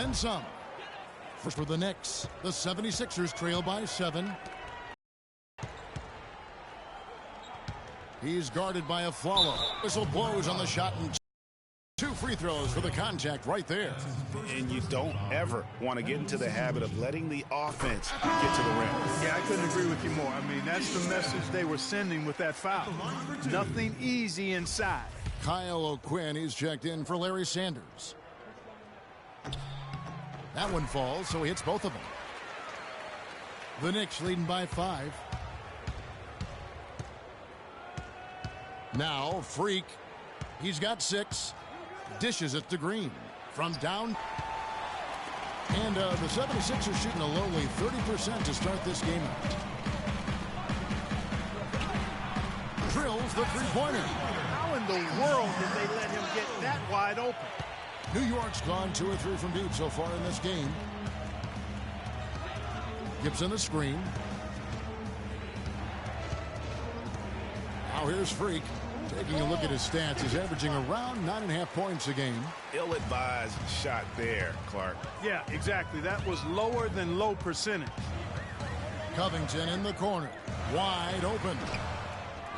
then some. First for the Knicks, the 76ers trail by 7. He's guarded by Afflalo. Whistle blows on the shot, and 2 free throws for the contact right there. And you don't ever want to get into the habit of letting the offense get to the rim. Yeah, I couldn't agree with you more. I mean, that's the message they were sending with that foul. Nothing easy inside. Kyle O'Quinn, he's checked in for Larry Sanders. That one falls, so he hits both of them. The Knicks leading by 5. Now, Freak. He's got 6. Dishes it to Green. From down. And the 76ers shooting a lowly 30% to start this game out. Drills the three-pointer. How in the world did they let him get that wide open? New York's gone 2 or 3 from deep so far in this game. Gibson the screen. Now here's Freak. Taking a look at his stats, he's averaging around 9.5 points a game. Ill-advised shot there, Clark. Yeah, exactly. That was lower than low percentage. Covington in the corner. Wide open.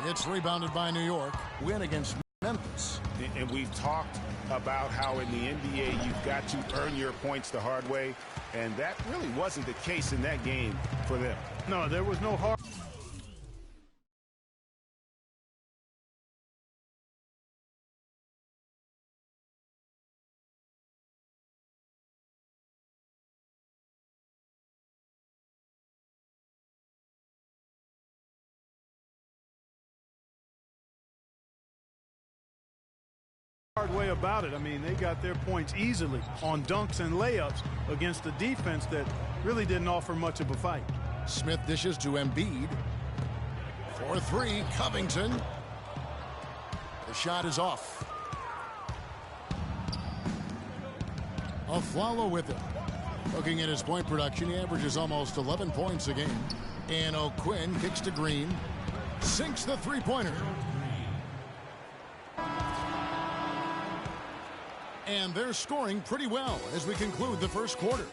It's rebounded by New York. Win against Memphis. And we've talked about how in the NBA you've got to earn your points the hard way. And that really wasn't the case in that game for them. No, there was no hard. Hard way about it. I mean, they got their points easily on dunks and layups against a defense that really didn't offer much of a fight. Smith dishes to Embiid. For 3, Covington. The shot is off. Afflalo with it. Looking at his point production, he averages almost 11 points a game. And O'Quinn kicks to Green. Sinks the three-pointer. And they're scoring pretty well as we conclude the first quarter.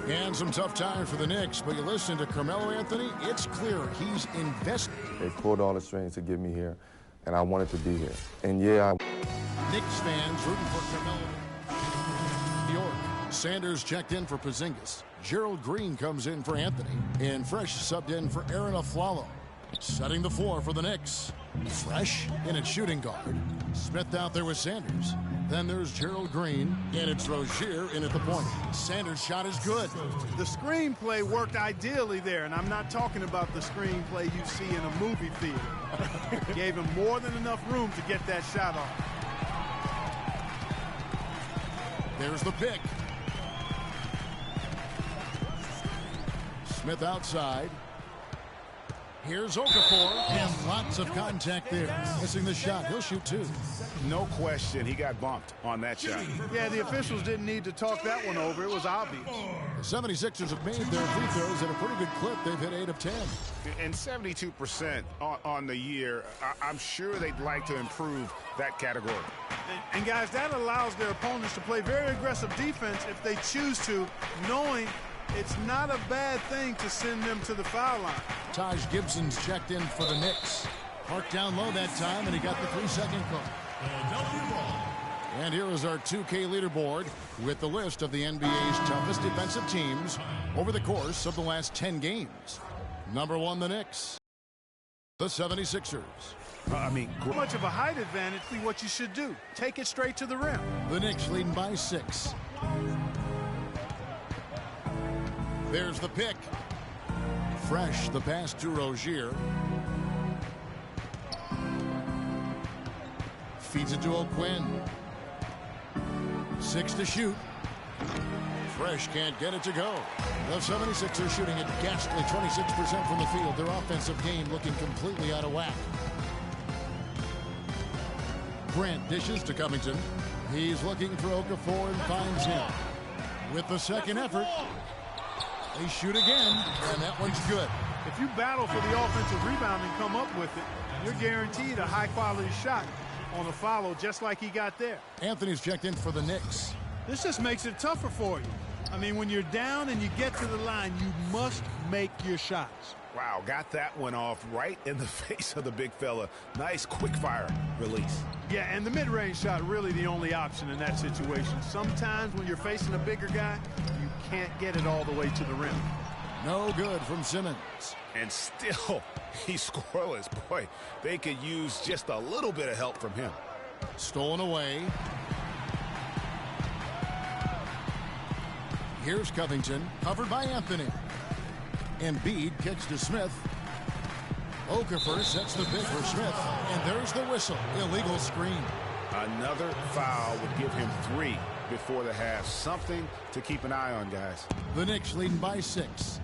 And some tough times for the Knicks, but you listen to Carmelo Anthony, it's clear he's invested. They pulled all the strings to get me here, and I wanted to be here. And yeah, Knicks fans rooting for Carmelo. New York. Sanders checked in for Porzingis. Gerald Green comes in for Anthony. And Fresh subbed in for Aaron Afflalo. Setting the floor for the Knicks. Fresh in at shooting guard. Smith out there with Sanders. Then there's Gerald Green, and it's Rozier in at the point. Sanders' shot is good. The screenplay worked ideally there, and I'm not talking about the screenplay you see in a movie theater. Gave him more than enough room to get that shot off. There's the pick. Smith outside. Here's Okafor, and lots of contact there. Missing the shot. He'll shoot 2. No question, he got bumped on that shot. Yeah, the officials didn't need to talk that one over. It was obvious. The 76ers have made their free throws at a pretty good clip. They've hit 8 of 10. And 72% on the year. I'm sure they'd like to improve that category. And guys, that allows their opponents to play very aggressive defense if they choose to, knowing it's not a bad thing to send them to the foul line. Taj Gibson's checked in for the Knicks. Parked down low that time, and he got the 3-second call. And here is our 2K leaderboard with the list of the NBA's toughest defensive teams over the course of the last 10 games. Number 1, the Knicks. The 76ers. Too much of a height advantage be what you should do. Take it straight to the rim. The Knicks leading by 6. There's the pick. Fresh, the pass to Rozier. Feeds it to O'Quinn. 6 to shoot. Fresh can't get it to go. The 76ers shooting at ghastly 26% from the field. Their offensive game looking completely out of whack. Grant dishes to Covington. He's looking for Okafor and finds him. With the second effort, they shoot again, and that one's good. If you battle for the offensive rebound and come up with it, you're guaranteed a high-quality shot. on a follow just like he got there. Anthony's checked in for the Knicks. This just makes it tougher for you. I mean, when you're down and you get to the line, you must make your shots. Wow, got that one off right in the face of the big fella. Nice quick fire release. Yeah, and the mid-range shot really the only option in that situation. Sometimes when you're facing a bigger guy, you can't get it all the way to the rim. No good from Simmons. And still, he's scoreless. Boy, they could use just a little bit of help from him. Stolen away. Here's Covington, covered by Anthony. Embiid kicks to Smith. Okafor sets the pick for Smith. And there's the whistle. Illegal screen. Another foul would give him 3 before the half. Something to keep an eye on, guys. The Knicks leading by 6.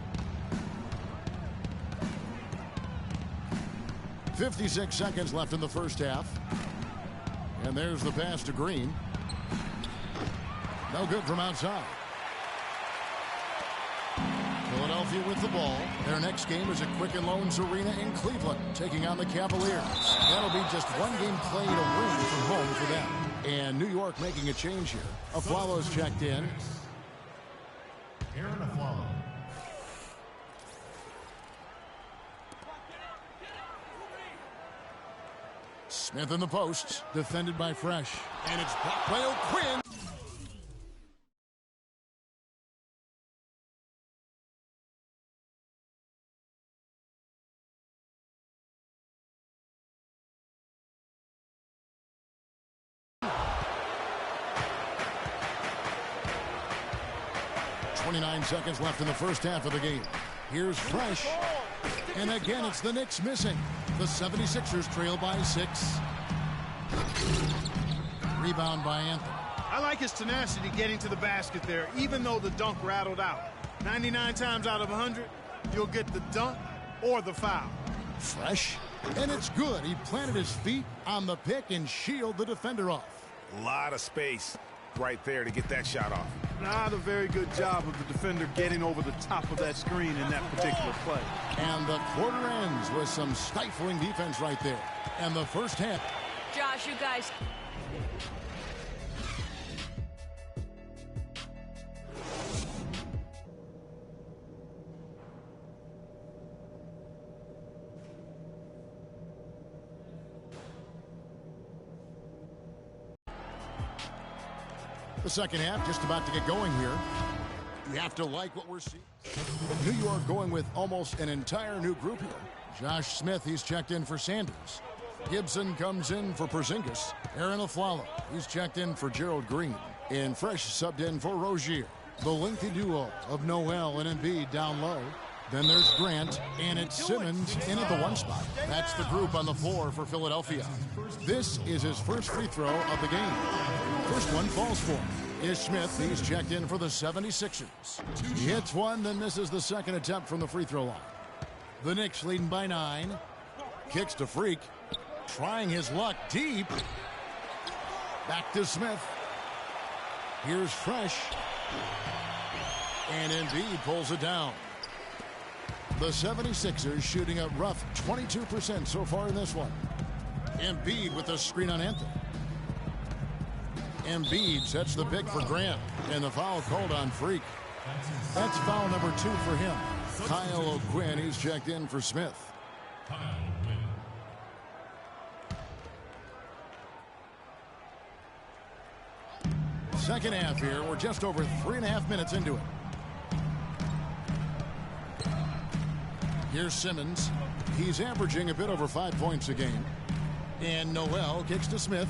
56 seconds left in the first half. And there's the pass to Green. No good from outside. Philadelphia with the ball. Their next game is at Quicken Loans Arena in Cleveland, taking on the Cavaliers. That'll be just one game played away from home for them. And New York making a change here. Aflalo's checked in. Aaron Aflalo. Smith in the post, defended by Fresh. And it's blocked by O'Quinn. Seconds left in the first half of the game. Here's Fresh. And again, it's the Knicks missing. The 76ers trail by 6. Rebound by Anthony. I like his tenacity getting to the basket there, even though the dunk rattled out. 99 times out of 100, you'll get the dunk or the foul. Fresh. And it's good. He planted his feet on the pick and shielded the defender off. A lot of space right there to get that shot off. Not a very good job of the defender getting over the top of that screen in that particular play. And the quarter ends with some stifling defense right there. And the first half. Josh, you guys. The second half just about to get going here. You have to like what we're seeing. New York going with almost an entire new group here. Josh Smith, he's checked in for Sanders. Gibson comes in for Porzingis. Aaron Aflalo, he's checked in for Gerald Green. And Fresh subbed in for Rozier. The lengthy duo of Noel and Embiid down low. Then there's Grant, and it's Simmons in at the 1 spot. That's the group on the floor for Philadelphia. This is his first free throw of the game. First one falls for him. Is Smith. He's checked in for the 76ers. He hits one, then misses the second attempt from the free throw line. The Knicks leading by 9. Kicks to Freak. Trying his luck deep. Back to Smith. Here's Fresh. And Embiid pulls it down. The 76ers shooting a rough 22% so far in this one. Embiid with the screen on Anthony. Embiid sets the pick for Grant. And the foul called on Freak. That's foul number 2 for him. Kyle O'Quinn, he's checked in for Smith. Second half here. We're just over 3.5 minutes into it. Here's Simmons. He's averaging a bit over 5 points a game. And Noel kicks to Smith.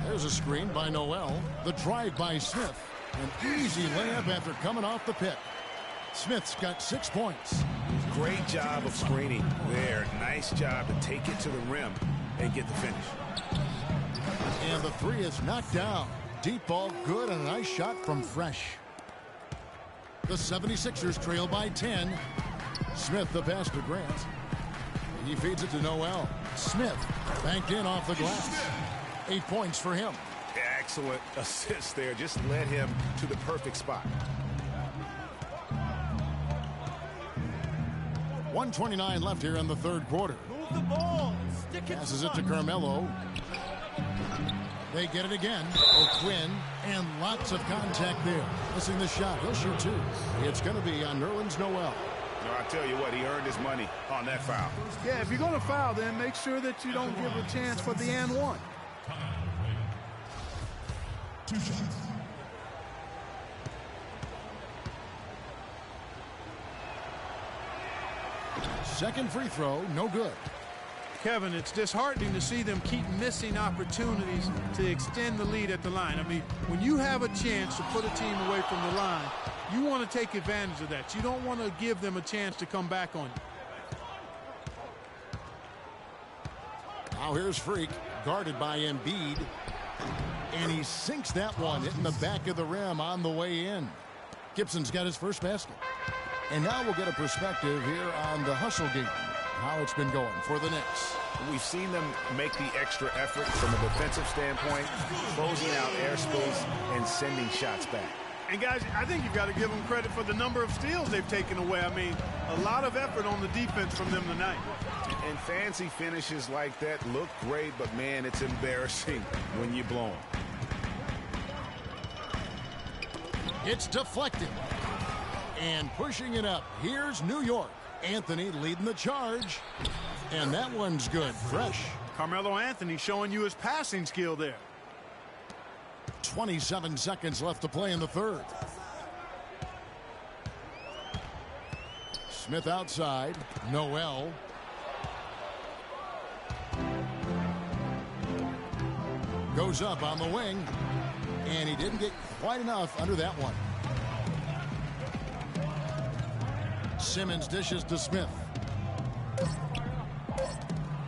There's a screen by Noel. The drive by Smith. An easy layup after coming off the pick. Smith's got 6 points. Great job of screening there. Nice job to take it to the rim and get the finish. And the 3 is knocked down. Deep ball good and a nice shot from Fresh. The 76ers trail by 10. Smith the pass to Grant. He feeds it to Noel. Smith banked in off the glass. 8 points for him. Excellent assist there. Just led him to the perfect spot. 1:29 left here in the third quarter. Passes it to Carmelo. They get it again. O'Quinn, and lots of contact there. Missing the shot. He'll shoot two. It's going to be on Nerlens Noel. No, I tell you what, he earned his money on that foul. Yeah, if you're going to foul, then make sure that you don't give a chance for the and one. Two shots. Second free throw, no good. Kevin, it's disheartening to see them keep missing opportunities to extend the lead at the line. I mean, when you have a chance to put a team away from the line, you want to take advantage of that. You don't want to give them a chance to come back on you. Now here's Freak, guarded by Embiid. And he sinks that one, hitting the back of the rim on the way in. Gibson's got his first basket. And now we'll get a perspective here on the hustle game, how it's been going for the Knicks. We've seen them make the extra effort from a defensive standpoint, closing out airspace and sending shots back. And guys, I think you've got to give them credit for the number of steals they've taken away. I mean, a lot of effort on the defense from them tonight. And fancy finishes like that look great, but man, it's embarrassing when you blow them. It's deflected. And pushing it up, here's New York. Anthony leading the charge. And that one's good, fresh. Carmelo Anthony showing you his passing skill there. 27 seconds left to play in the third. Smith outside. Noel. Goes up on the wing. And he didn't get quite enough under that one. Simmons dishes to Smith.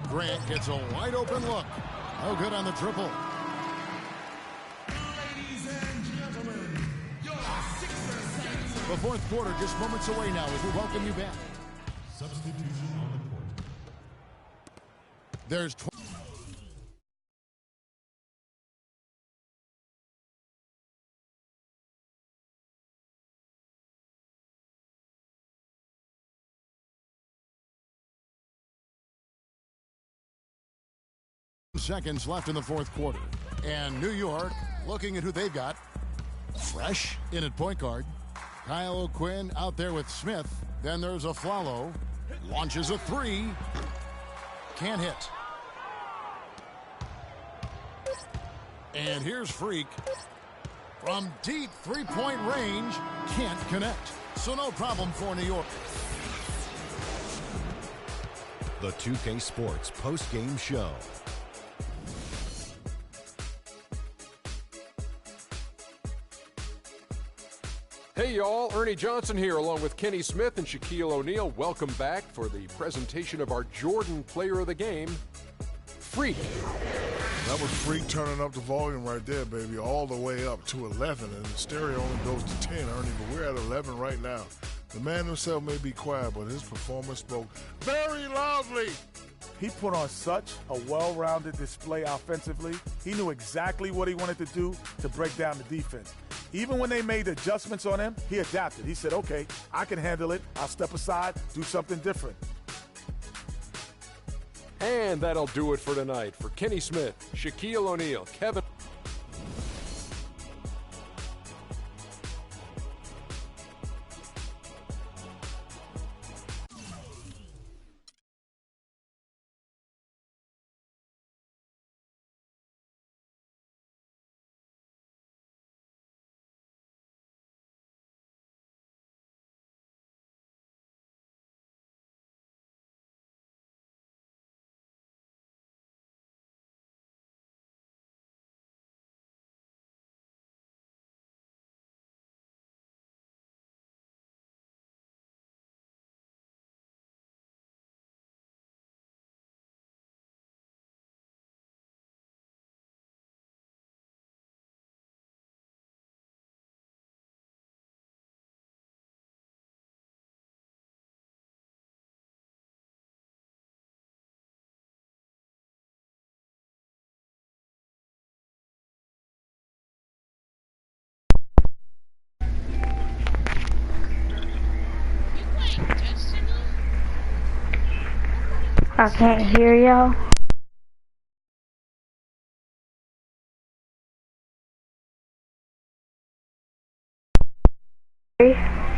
Grant gets a wide open look. No good on the triple. The fourth quarter just moments away now as we welcome you back. Substitution on the court. There's 20 seconds left in the fourth quarter. And New York looking at who they've got. Fresh in at point guard. Kyle O'Quinn out there with Smith. Then there's Afflalo. Launches a three. Can't hit. And here's Freak. From deep three-point range. Can't connect. So no problem for New York. The 2K Sports post-game show. Hey y'all, Ernie Johnson here along with Kenny Smith and Shaquille O'Neal. Welcome back for the presentation of our Jordan Player of the Game, Freak. That was Freak turning up the volume right there, baby, all the way up to 11, and the stereo only goes to 10, Ernie, but we're at 11 right now. The man himself may be quiet, but his performance spoke very loudly. He put on such a well-rounded display offensively. He knew exactly what he wanted to do to break down the defense. Even when they made adjustments on him, he adapted. He said, okay, I can handle it. I'll step aside, do something different. And that'll do it for tonight. For Kenny Smith, Shaquille O'Neal, Kevin I can't hear y'all. Sorry.